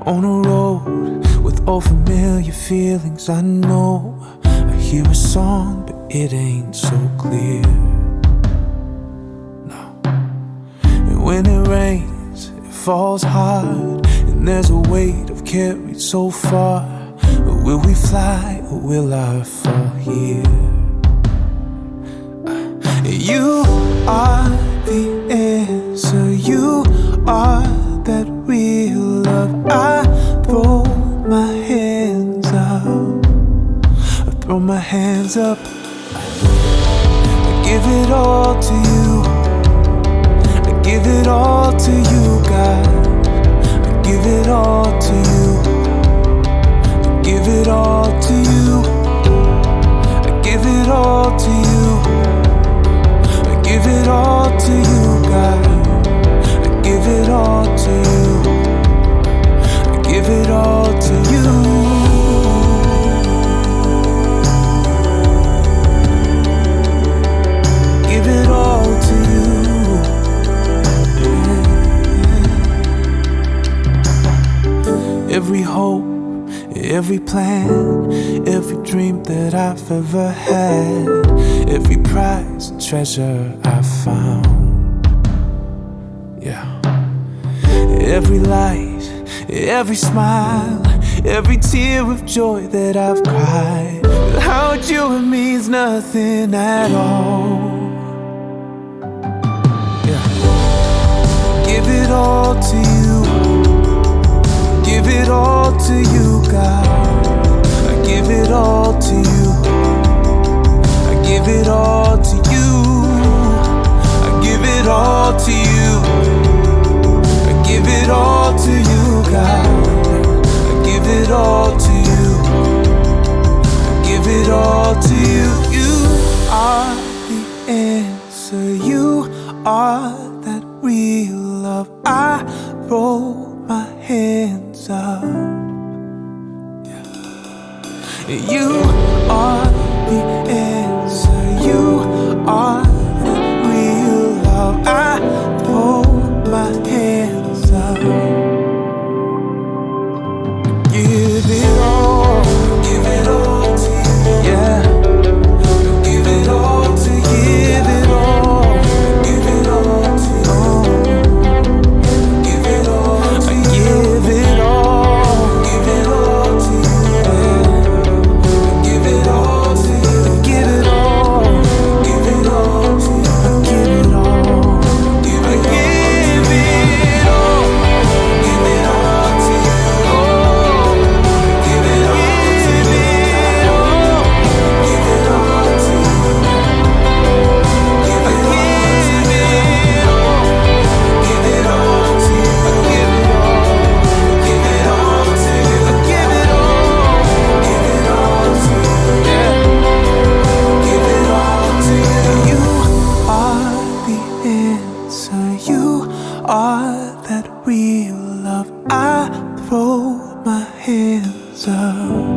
on a road with all familiar feelings. I know I hear a song, but it ain't so clear. No. And when it rains, it falls hard, and there's a weight I've carried so far. But will we fly or will I fall here? You are the answer, you are that real love. I throw my hands up, I throw my hands up. I give it all to you, I give it all to you, God. I give it all to you, I give it all to you, I give it all to you. I give it all to you, God. I give it all to you. I give it all to you. Give it all to you. Every hope, every plan, every dream that I've ever had, every prize and treasure I found. Yeah. Every light, every smile, every tear of joy that I've cried. Without you it means nothing at all. Yeah. Give it all to you, give it all to you, God. I give it all to you, I give it all to you, I give it all to you, I give it all to you, God. I give it all to you, I give it all to you. You are the answer, you are that real love. I roll my hands up. Yeah. You are the answer, you are the real love. I throw my hands up. Give it all to you. Yeah. Give it all to you. Give it all. Give it all to you. Give it all to you. Give it all. Give it all to you. Give it all to you. Give it all. Give it all to you. Give it all. Give it all. Give it all. Give it all to you. Give it all. Give it all. Give it all to you. Give it all. Give it all to you. Give it all. Give it all to you. Give it all. Give it all to you. Yeah. Give it all to you. You are the answer, you are that real love. I throw my hands up.